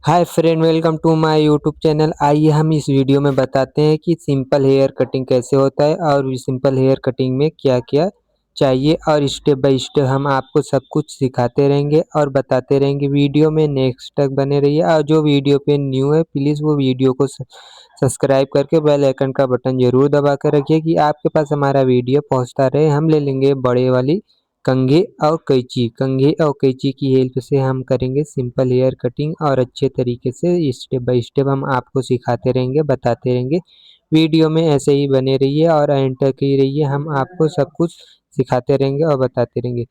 Hi friend, welcome to my YouTube channel. आइए हम इस वीडियो में बताते हैं कि सिंपल हेयर कटिंग कैसे होता है और सिंपल हेयर कटिंग में क्या क्या चाहिए, और स्टेप बाय स्टेप हम आपको सब कुछ सिखाते रहेंगे और बताते रहेंगे। वीडियो में नेक्स्ट तक बने रहिए, और जो वीडियो पे न्यू है प्लीज़ वो वीडियो को सब्सक्राइब करके बेल आइकन का बटन ज़रूर दबा कर रखिए कि आपके पास हमारा वीडियो पहुंचता रहे। हम ले लेंगे बड़े वाली कंघी और कैंची की हेल्प से हम करेंगे सिंपल हेयर कटिंग, और अच्छे तरीके से स्टेप बाय स्टेप हम आपको सिखाते रहेंगे, बताते रहेंगे। वीडियो में ऐसे ही बने रहिए और एंड तक ही रहिए, हम आपको सब कुछ सिखाते रहेंगे और बताते रहेंगे।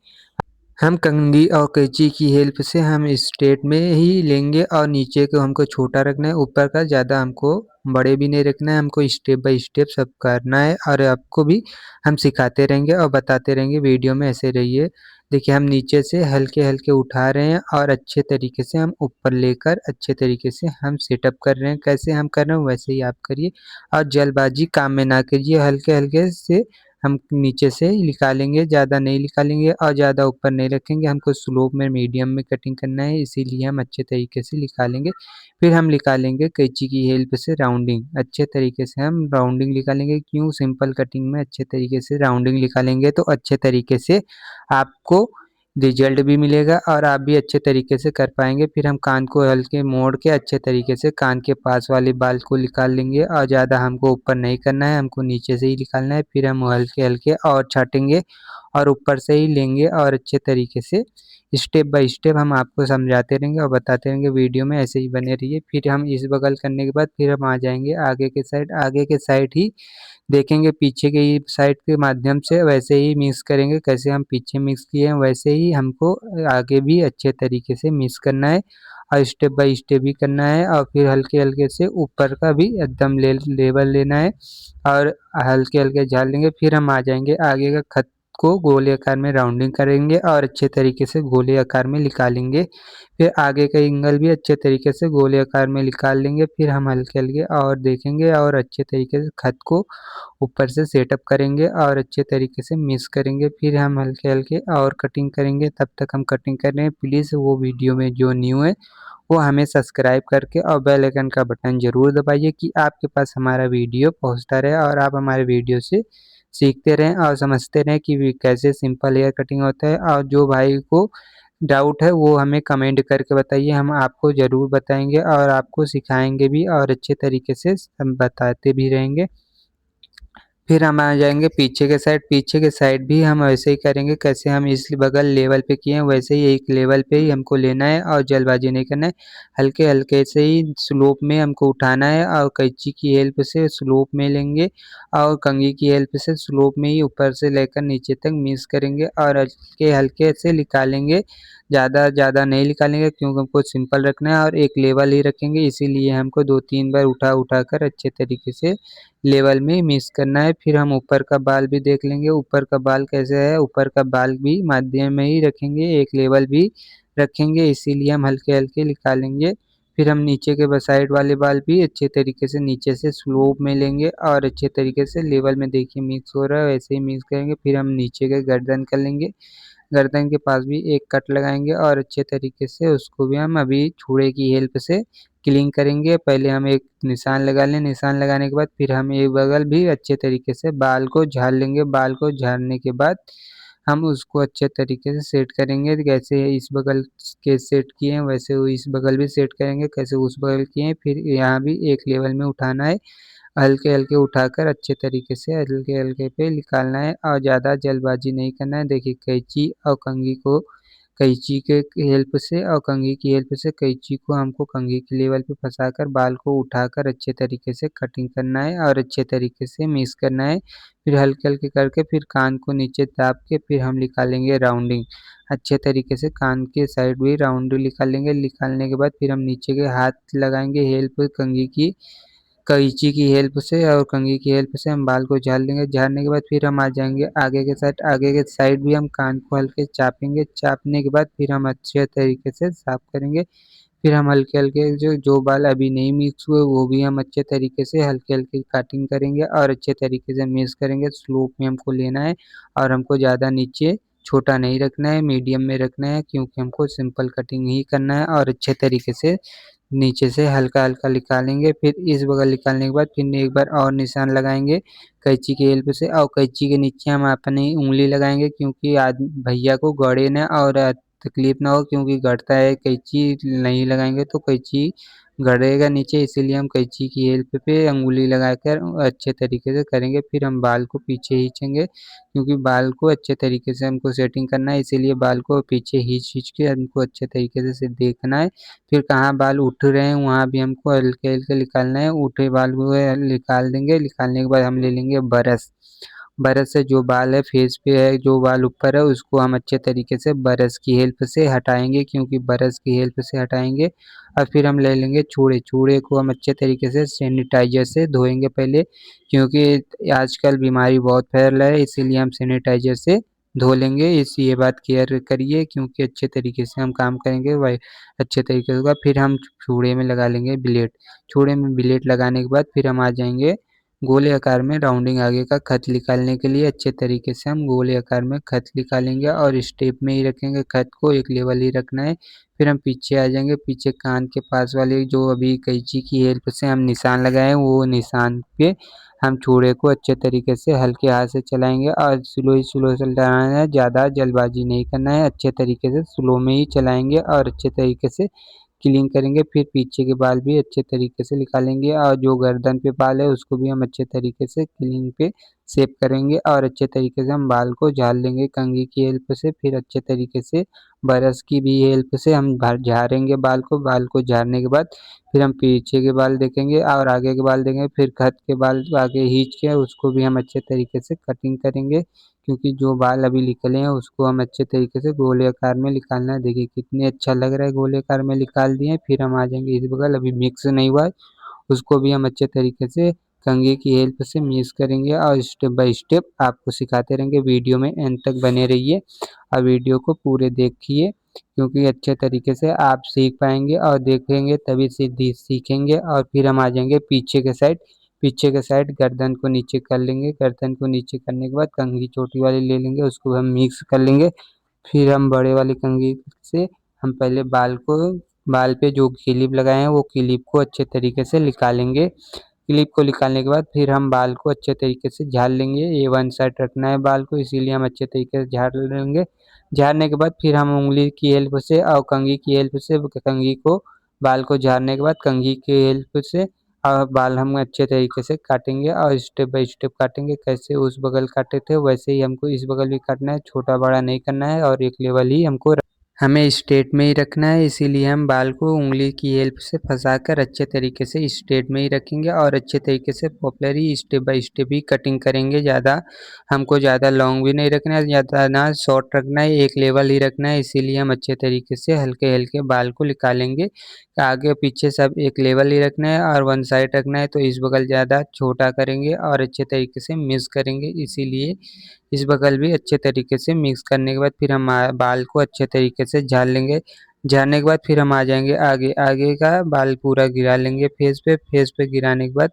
हम कंघी और कैंची की हेल्प से हम स्ट्रेट में ही लेंगे, और नीचे को हमको छोटा रखना है, ऊपर का ज़्यादा हमको बड़े भी नहीं रखना है। हमको स्टेप बाय स्टेप सब करना है, और आपको भी हम सिखाते रहेंगे और बताते रहेंगे। वीडियो में ऐसे रहिए। देखिए, हम नीचे से हल्के-हल्के उठा रहे हैं और अच्छे तरीके से हम ऊपर लेकर अच्छे तरीके से हम सेटअप कर रहे हैं। कैसे हम कर रहे हैं वैसे ही आप करिए, और जल्दबाजी काम में ना कीजिए। हल्के-हल्के से हम नीचे से निकालेंगे, ज़्यादा नहीं निकालेंगे और ज़्यादा ऊपर नहीं रखेंगे। हमको स्लोप में मीडियम में कटिंग करना है, इसीलिए हम अच्छे तरीके से निकालेंगे। फिर हम निकालेंगे कैंची की हेल्प से राउंडिंग। अच्छे तरीके से हम राउंडिंग निकालेंगे। क्यों? सिंपल कटिंग में अच्छे तरीके से राउंडिंग निकालेंगे तो अच्छे तरीके से आपको रिजल्ट भी मिलेगा और आप भी अच्छे तरीके से कर पाएँगे। फिर हम कान को हल्के मोड़ के अच्छे तरीके से कान के पास वाले बाल को निकाल लेंगे, और ज़्यादा हमको ऊपर नहीं करना है, हमको नीचे से ही निकालना है। फिर हम हल्के-हल्के और छाटेंगे और ऊपर से ही लेंगे, और अच्छे तरीके से स्टेप बाय स्टेप हम आपको समझाते रहेंगे और बताते रहेंगे। वीडियो में ऐसे ही बने रहिए। फिर हम इस बगल करने के बाद फिर हम आ जाएँगे आगे के साइड। आगे के साइड ही देखेंगे पीछे के ही साइड के माध्यम से वैसे ही मिक्स करेंगे। कैसे हम पीछे मिक्स किए हैं वैसे ही हमको आगे भी अच्छे तरीके से मिक्स करना है, और स्टेप बाय स्टेप भी करना है। और फिर हल्के-हल्के से ऊपर का भी एकदम लेवल लेना है, और हल्के-हल्के झाड़ लेंगे। फिर हम आ जाएँगे आगे का खत को गोले आकार में राउंडिंग करेंगे और अच्छे तरीके से गोले आकार में निकालेंगे। फिर आगे का एंगल भी अच्छे तरीके से गोले आकार में निकाल लेंगे। फिर हम हल्के-हल्के और देखेंगे और अच्छे तरीके से खत को ऊपर से सेटअप करेंगे और अच्छे तरीके से मिक्स करेंगे। फिर हम हल्के-हल्के और कटिंग करेंगे। तब तक हम कटिंग कर रहे हैं। प्लीज़ वो वीडियो में जो न्यू है वो हमें सब्सक्राइब करके और बेल आइकन का बटन ज़रूर दबाइए कि आपके पास हमारा वीडियो पहुँचता रहे और आप हमारे वीडियो से सीखते रहें और समझते रहें कि कैसे सिंपल हेयर कटिंग होता है। और जो भाई को डाउट है वो हमें कमेंट करके बताइए, हम आपको ज़रूर बताएँगे और आपको सिखाएँगे भी, और अच्छे तरीके से हम बताते भी रहेंगे। फिर हम आ जाएँगे पीछे के साइड भी हम वैसे ही करेंगे। कैसे हम इस बगल लेवल पे किए हैं वैसे ही एक लेवल पे ही हमको लेना है, और जल्दबाज़ी नहीं करना है। हल्के-हल्के से ही स्लोप में हमको उठाना है, और कैंची की हेल्प से स्लोप में लेंगे, और कंघी की हेल्प से स्लोप में ही ऊपर से लेकर नीचे तक मिक्स करेंगे और हल्के-हल्के से निकालेंगे। ज़्यादा नहीं निकालेंगे क्योंकि हमको सिंपल रखना है और एक लेवल ही रखेंगे, इसीलिए हमको 2-3 बार उठा-उठा कर अच्छे तरीके से लेवल में मिक्स करना है। फिर हम ऊपर का बाल भी देख लेंगे, ऊपर का बाल कैसे है। ऊपर का बाल भी माध्यम में ही रखेंगे, एक लेवल भी रखेंगे, इसीलिए हम हल्के-हल्के निकालेंगे। फिर हम नीचे के साइड वाले बाल भी अच्छे तरीके से नीचे से स्लोप में लेंगे और अच्छे तरीके से लेवल में देखिए मिक्स हो रहा है, वैसे ही मिक्स करेंगे। फिर हम नीचे के गर्दन कर लेंगे, गर्दन के पास भी एक कट लगाएँगे और अच्छे तरीके से उसको भी हम अभी छुरे की हेल्प से क्लीन करेंगे। पहले हम एक निशान लगा लें, निशान लगाने के बाद फिर हम एक बगल भी अच्छे तरीके से बाल को झाड़ लेंगे। बाल को झाड़ने के बाद हम उसको अच्छे तरीके से सेट करेंगे। जैसे इस बगल के सेट किए हैं वैसे वो इस बगल भी सेट करेंगे, कैसे उस बगल किए हैं। फिर यहाँ भी एक लेवल में उठाना है, हल्के-हल्के उठाकर अच्छे तरीके से हल्के-हल्के पे निकालना है, और ज़्यादा जल्दबाज़ी नहीं करना है। देखिए, कैंची और कंघी को कैंची के हेल्प से और कंघी की हेल्प से कैंची को हमको कंघी के लेवल पे फँसाकर बाल को उठाकर अच्छे तरीके से कटिंग करना है और अच्छे तरीके से मिक्स करना है। फिर हल्के-हल्के करके फिर कान को नीचे दाब के फिर हम निकालेंगे राउंडिंग। अच्छे तरीके से कान के साइड भी राउंडिंग निकालेंगे। निकालने के बाद फिर हम नीचे के हाथ लगाएँगे हेल्प कंघी की कैंची की हेल्प से और कंघी की हेल्प से हम बाल को झाड़ लेंगे। झाड़ने के बाद फिर हम आ जाएँगे आगे के साइड। आगे के साइड भी हम कान को हल्के चापेंगे। चापने के बाद फिर हम अच्छे तरीके से साफ करेंगे। फिर हम हल्के-हल्के जो जो बाल अभी नहीं मिक्स हुए वो भी हम अच्छे तरीके से हल्के-हल्के कटिंग करेंगे और अच्छे तरीके से मिक्स करेंगे। स्लोप में हमको लेना है, और हमको ज़्यादा नीचे छोटा नहीं रखना है, मीडियम में रखना है, क्योंकि हमको सिंपल कटिंग ही करना है और अच्छे तरीके से नीचे से हल्का-हल्का निकालेंगे। फिर इस बगल निकालने के बाद फिर एक बार और निशान लगाएँगे कैंची की हेल्प से और कैंची के नीचे हम अपनी उँगली लगाएँगे क्योंकि भैया को गड़े ना और तकलीफ़ ना हो क्योंकि गड़ता है कैंची नहीं लगाएँगे तो कैंची गड़ेगा नीचे इसीलिए हम कैंची की हेल्प पे अंगुली लगाकर अच्छे तरीके से करेंगे। फिर हम बाल को पीछे खींचेंगे क्योंकि बाल को अच्छे तरीके से हमको सेटिंग करना है इसीलिए बाल को पीछे खींच-खींच के हमको अच्छे तरीके से देखना है। फिर कहाँ बाल उठ रहे हैं वहाँ भी हमको हल्के-हल्के निकालना है, उठे बाल को निकाल देंगे, निकालने के बाद हम ले लेंगे ब्रश। ब्रश से जो बाल है फेस पे है, जो बाल ऊपर है उसको हम अच्छे तरीके से ब्रश की हेल्प से हटाएँगे क्योंकि ब्रश की हेल्प से हटाएँगे और फिर हम ले लेंगे छूड़े, छूड़े को हम अच्छे तरीके से सैनिटाइज़र से धोएँगे पहले क्योंकि आजकल बीमारी बहुत फैल रहा है इसीलिए हम सैनिटाइज़र से धो लेंगे। ये बात केयर करिए क्योंकि अच्छे तरीके से हम काम करेंगे वही अच्छे तरीके से होगा। फिर हम छूड़े में लगा लेंगे ब्लेड, छूड़े में ब्लेड लगाने के बाद फिर हम आ जाएँगे गोले आकार में राउंडिंग आगे का खत निकालने के लिए अच्छे तरीके से हम गोले आकार में खत निकालेंगे और स्टेप में ही रखेंगे खत को एक लेवल ही रखना है। फिर हम पीछे आ जाएँगे, पीछे कान के पास वाले जो अभी कैंची की हेल्प से हम निशान लगाए हैं वो निशान पे हम छुरे को अच्छे तरीके से हल्के हाथ से चलाएँगे और स्लो से चलाना है, ज़्यादा जल्दबाज़ी नहीं करना है, अच्छे तरीके से स्लो में ही चलाएँगे और अच्छे तरीके से क्लीन करेंगे। फिर पीछे के बाल भी अच्छे तरीके से निकालेंगे और जो गर्दन पे बाल है उसको भी हम अच्छे तरीके से क्लीन पे शेप करेंगे और अच्छे तरीके से हम बाल को झाड़ लेंगे कंघी की हेल्प से। फिर अच्छे तरीके से ब्रश की भी हेल्प से हम झाड़ेंगे बाल को झाड़ने के बाद फिर हम पीछे के बाल देखेंगे और आगे के बाल देखेंगे। फिर खत के बाल आगे खींच के उसको भी हम अच्छे तरीके से कटिंग करेंगे क्योंकि जो बाल अभी निकले हैं उसको हम अच्छे तरीके से गोले आकार में निकालना है। देखिए कितने अच्छा लग रहा है गोले आकार में निकाल दिए। फिर हम आ जाएँगे इस बगल अभी मिक्स नहीं हुआ है, उसको भी हम अच्छे तरीके से कंघी की हेल्प से मिक्स करेंगे और स्टेप बाय स्टेप आपको सिखाते रहेंगे। वीडियो में एंड तक बने रहिए और वीडियो को पूरे देखिए क्योंकि अच्छे तरीके से आप सीख पाएँगे और देखेंगे तभी सीखेंगे। और फिर हम आ जाएँगे पीछे के साइड गर्दन को नीचे कर लेंगे, गर्दन को नीचे करने के बाद कंघी छोटी वाली ले लेंगे उसको हम मिक्स कर लेंगे। फिर हम बड़े वाली कंघी से हम पहले बाल पे जो क्लिप लगाए हैं वो क्लिप को अच्छे तरीके से निकालेंगे। क्लिप को निकालने के बाद फिर हम बाल को अच्छे तरीके से झाड़ लेंगे। ये वन साइड रखना है बाल को इसीलिए हम अच्छे तरीके से झाड़ लेंगे। झाड़ने के बाद फिर हम उँगली की हेल्प से और कंघी की हेल्प से कंघी को बाल को झाड़ने के बाद कंघी की हेल्प से बाल हम अच्छे तरीके से काटेंगे और स्टेप बाय स्टेप काटेंगे। कैसे उस बगल काटे थे वैसे ही हमको इस बगल भी काटना है, छोटा-बड़ा नहीं करना है और एक लेवल ही हमें स्ट्रेट में ही रखना है इसीलिए हम बाल को उँगली की हेल्प से फँसाकर अच्छे तरीके से स्ट्रेट में ही रखेंगे और अच्छे तरीके से popular he step by step he cutting करेंगे। हमको ज़्यादा लॉन्ग भी नहीं रखना है, ज़्यादा ना शॉर्ट रखना है, एक लेवल ही रखना है इसीलिए हम अच्छे तरीके से हल्के-हल्के बाल को निकालेंगे। आगे पीछे सब एक लेवल ही रखना है और वन साइड रखना है तो इस बगल ज़्यादा छोटा करेंगे और अच्छे तरीके से मिक्स करेंगे इसीलिए इस बगल भी अच्छे तरीके से मिक्स करने के बाद फिर हम बाल को अच्छे तरीके से झाड़ लेंगे। झाड़ने के बाद फिर हम आ जाएँगे आगे, आगे का बाल पूरा गिरा लेंगे फेस पे गिराने के बाद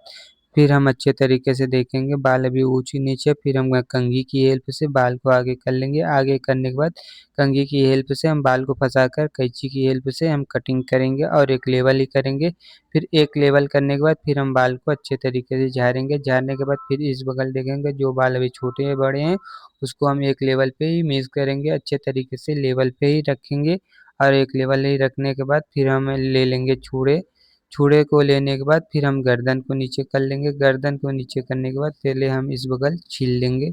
फिर हम अच्छे तरीके से देखेंगे बाल अभी ऊँची-नीचे फिर हम कंघी की हेल्प से बाल को आगे कर लेंगे। आगे करने के बाद कंघी की हेल्प से हम बाल को फँसाकर कैंची की हेल्प से हम कटिंग करेंगे और एक लेवल ही करेंगे। फिर एक लेवल करने के बाद फिर हम बाल को अच्छे तरीके से झाड़ेंगे। झाड़ने के बाद फिर इस बगल देखेंगे जो बाल अभी छोटे-बड़े हैं उसको हम एक लेवल पे ही मिक्स करेंगे, अच्छे तरीके से लेवल पे ही रखेंगे और एक लेवल ही रखने के बाद फिर हम ले लेंगे छूड़े। छूड़े को लेने के बाद फिर हम गर्दन को नीचे कर लेंगे, गर्दन को नीचे करने के बाद पहले हम इस बगल छील लेंगे,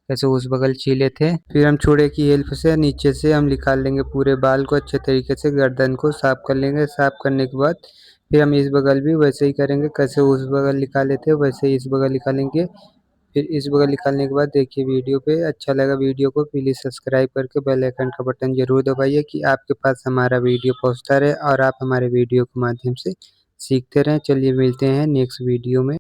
जैसे उस बगल छीले थे। फिर हम छूड़े की हेल्प से नीचे से हम निकाल लेंगे पूरे बाल को अच्छे तरीके से गर्दन को साफ कर लेंगे। साफ करने के बाद फिर हम इस बगल भी वैसे ही करेंगे, कैसे उस बगल निकाले थे वैसे ही इस बगल निकालेंगे। फिर इस बगल निकालने के बाद देखिए वीडियो पे अच्छा लगा वीडियो को प्लीज़ सब्सक्राइब करके बेल आइकन का बटन ज़रूर दबाइए कि आपके पास हमारा वीडियो पहुँचता रहे और आप हमारे वीडियो के माध्यम से सीखते रहें। चलिए मिलते हैं नेक्स्ट वीडियो में।